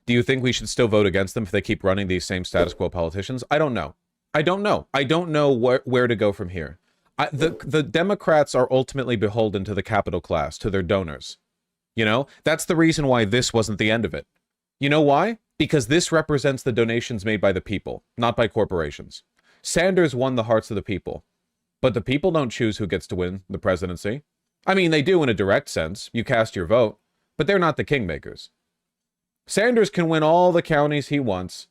Do you think we should still vote against them if they keep running these same status quo politicians? I don't know. I don't know. I don't know where to go from here. The Democrats are ultimately beholden to the capital class, to their donors. You know, that's the reason why this wasn't the end of it. You know why? Because this represents the donations made by the people, not by corporations. Sanders won the hearts of the people, but the people don't choose who gets to win the presidency. I mean, they do in a direct sense. You cast your vote, but they're not the kingmakers. Sanders can win all the counties he wants,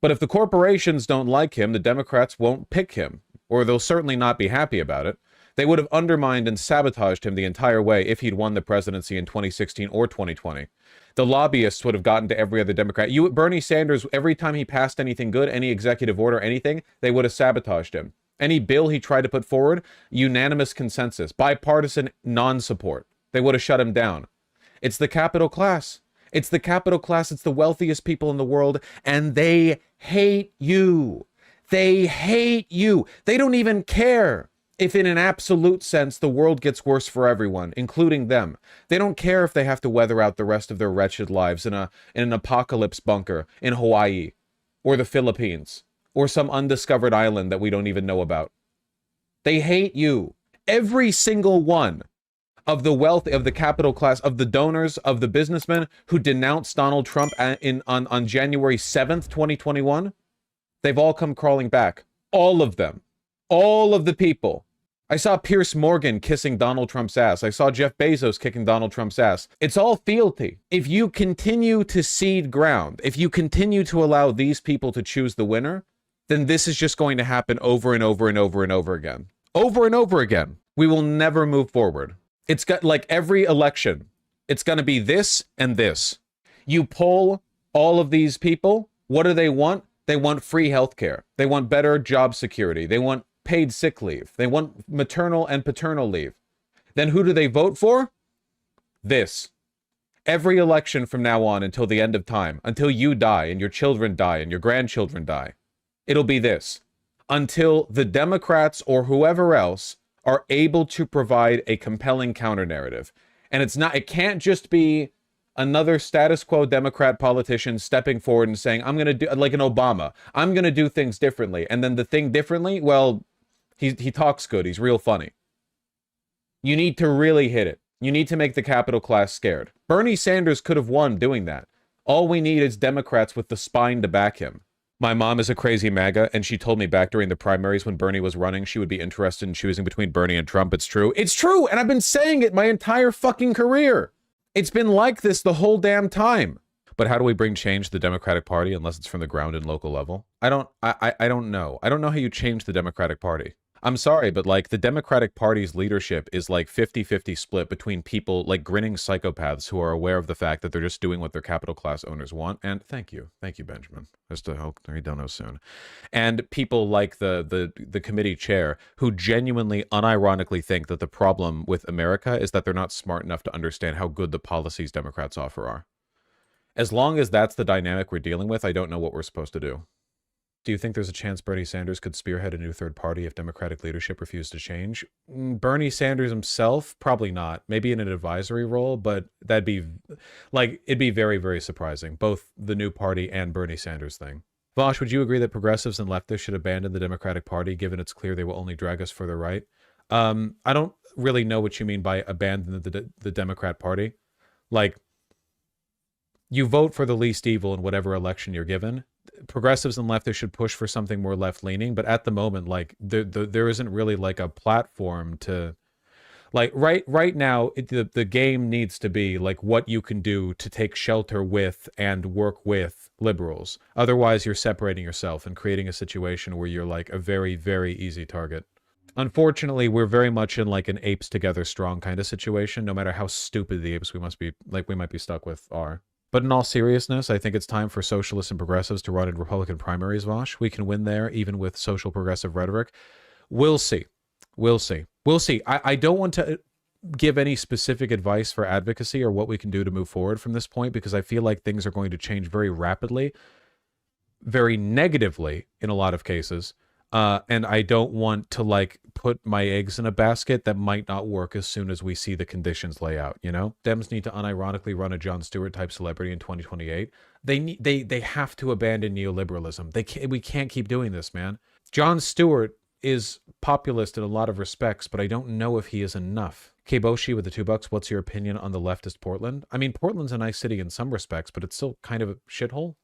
but if the corporations don't like him, the Democrats won't pick him, or they'll certainly not be happy about it. They would have undermined and sabotaged him the entire way if he'd won the presidency in 2016 or 2020. The lobbyists would have gotten to every other Democrat. Bernie Sanders, every time he passed anything good, any executive order, anything, they would have sabotaged him. Any bill he tried to put forward, unanimous consensus, bipartisan non-support. They would have shut him down. It's the capital class. It's the capital class. It's the wealthiest people in the world, and they hate you. They hate you. They don't even care if in an absolute sense the world gets worse for everyone, including them. They don't care if they have to weather out the rest of their wretched lives in an apocalypse bunker in Hawaii or the Philippines or some undiscovered island that we don't even know about. They hate you. Every single one of the wealth, of the capital class, of the donors, of the businessmen who denounced Donald Trump on January 7th, 2021, they've all come crawling back. All of them. All of the people. I saw Piers Morgan kissing Donald Trump's ass. I saw Jeff Bezos kicking Donald Trump's ass. It's all fealty. If you continue to cede ground, if you continue to allow these people to choose the winner, then this is just going to happen over and over and over and over again. Over and over again. We will never move forward. It's got, like every election, it's going to be this and this. You poll all of these people, what do they want? They want free healthcare. They want better job security. They want paid sick leave. They want maternal and paternal leave. Then who do they vote for? This. Every election from now on until the end of time, until you die and your children die and your grandchildren die, it'll be this. Until the Democrats or whoever else are able to provide a compelling counter narrative. And it can't just be another status quo Democrat politician stepping forward and saying, I'm going to do, like an Obama, I'm going to do things differently. And then the thing differently, well, he talks good. He's real funny. You need to really hit it. You need to make the capital class scared. Bernie Sanders could have won doing that. All we need is Democrats with the spine to back him. My mom is a crazy MAGA, and she told me back during the primaries when Bernie was running, she would be interested in choosing between Bernie and Trump. It's true. It's true, and I've been saying it my entire fucking career. It's been like this the whole damn time. But how do we bring change to the Democratic Party unless it's from the ground and local level? I don't know. I don't know how you change the Democratic Party. I'm sorry, but like the Democratic Party's leadership is like 50-50 split between people like grinning psychopaths who are aware of the fact that they're just doing what their capital class owners want. And thank you, Benjamin. Just to hope you don't know soon. And people like the committee chair who genuinely, unironically think that the problem with America is that they're not smart enough to understand how good the policies Democrats offer are. As long as that's the dynamic we're dealing with, I don't know what we're supposed to do. Do you think there's a chance Bernie Sanders could spearhead a new third party if Democratic leadership refused to change? Bernie Sanders himself? Probably not. Maybe in an advisory role, but that'd be, like, it'd be very, very surprising. Both the new party and Bernie Sanders thing. Vaush, would you agree that progressives and leftists should abandon the Democratic Party, given it's clear they will only drag us further right? I don't really know what you mean by abandon the Democrat Party. Like, you vote for the least evil in whatever election you're given. Progressives and leftists should push for something more left-leaning, but at the moment, like there isn't really like a platform to, like right now, the game needs to be like what you can do to take shelter with and work with liberals. Otherwise, you're separating yourself and creating a situation where you're like a very, very easy target. Unfortunately, we're very much in like an apes together strong kind of situation, no matter how stupid the apes we might be stuck with are. But in all seriousness, I think it's time for socialists and progressives to run in Republican primaries, Vaush. We can win there, even with social progressive rhetoric. We'll see. We'll see. We'll see. I don't want to give any specific advice for advocacy or what we can do to move forward from this point, because I feel like things are going to change very rapidly, very negatively in a lot of cases, And I don't want to like put my eggs in a basket that might not work as soon as we see the conditions lay out, you know? Dems need to unironically run a Jon Stewart type celebrity in 2028. They have to abandon neoliberalism. We can't keep doing this, man. Jon Stewart is populist in a lot of respects, but I don't know if he is enough. Kboshi with the $2, what's your opinion on the leftist Portland? I mean, Portland's a nice city in some respects, but it's still kind of a shithole.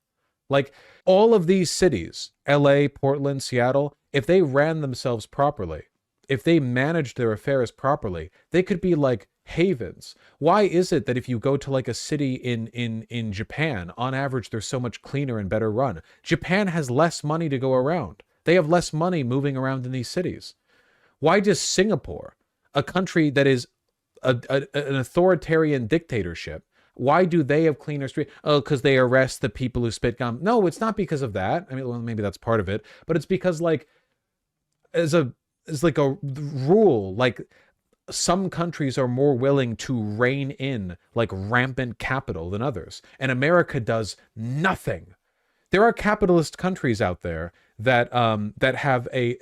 Like, all of these cities, LA, Portland, Seattle, if they ran themselves properly, if they managed their affairs properly, they could be like havens. Why is it that if you go to like a city in Japan, on average, they're so much cleaner and better run? Japan has less money to go around. They have less money moving around in these cities. Why does Singapore, a country that is an authoritarian dictatorship, why do they have cleaner streets? Oh, because they arrest the people who spit gum. No, it's not because of that. I mean, well, maybe that's part of it, but it's because like, as like a rule, like some countries are more willing to rein in like rampant capital than others, and America does nothing. There are capitalist countries out there that that have a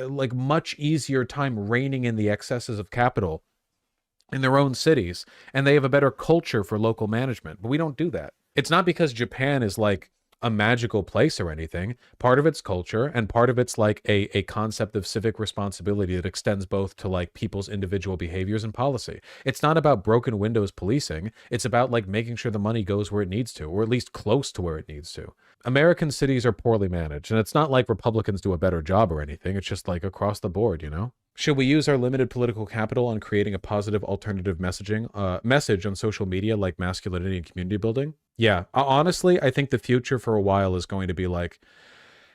like much easier time reining in the excesses of capital in their own cities, and they have a better culture for local management, but we don't do that. It's not because Japan is like a magical place or anything. Part of its culture and part of it's like a concept of civic responsibility that extends both to like people's individual behaviors and policy. It's not about broken windows policing. It's about like making sure the money goes where it needs to, or at least close to where it needs to. American cities are poorly managed, and it's not like Republicans do a better job or anything. It's just like across the board, you know? Should we use our limited political capital on creating a positive alternative message on social media like masculinity and community building? Yeah, honestly, I think the future for a while is going to be like,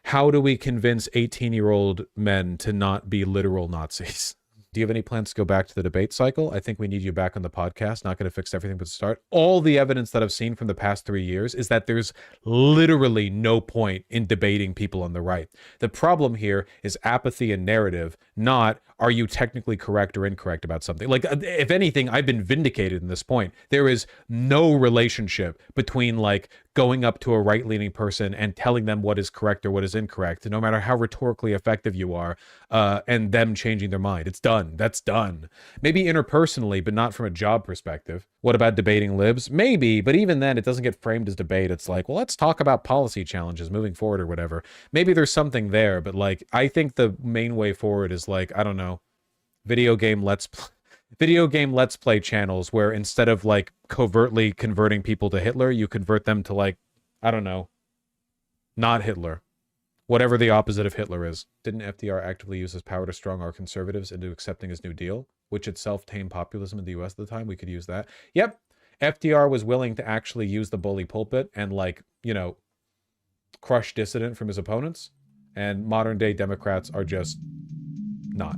how do we convince 18-year-old men to not be literal Nazis? Do you have any plans to go back to the debate cycle? I think we need you back on the podcast. Not going to fix everything but start. All the evidence that I've seen from the past 3 years is that there's literally no point in debating people on the right. The problem here is apathy and narrative, not are you technically correct or incorrect about something. Like, if anything, I've been vindicated in this point. There is no relationship between like going up to a right-leaning person and telling them what is correct or what is incorrect, no matter how rhetorically effective you are, and them changing their mind. It's done. That's done. Maybe interpersonally, but not from a job perspective. What about debating libs? Maybe, but even then, it doesn't get framed as debate. It's like, well, let's talk about policy challenges moving forward or whatever. Maybe there's something there, but like, I think the main way forward is like, I don't know, video game let's play channels where instead of like covertly converting people to Hitler, you convert them to like, I don't know, not Hitler. Whatever the opposite of Hitler is. Didn't FDR actively use his power to strong our conservatives into accepting his New Deal, which itself tamed populism in the US at the time? We could use that. Yep. FDR was willing to actually use the bully pulpit and like, you know, crush dissident from his opponents. And modern day Democrats are just not.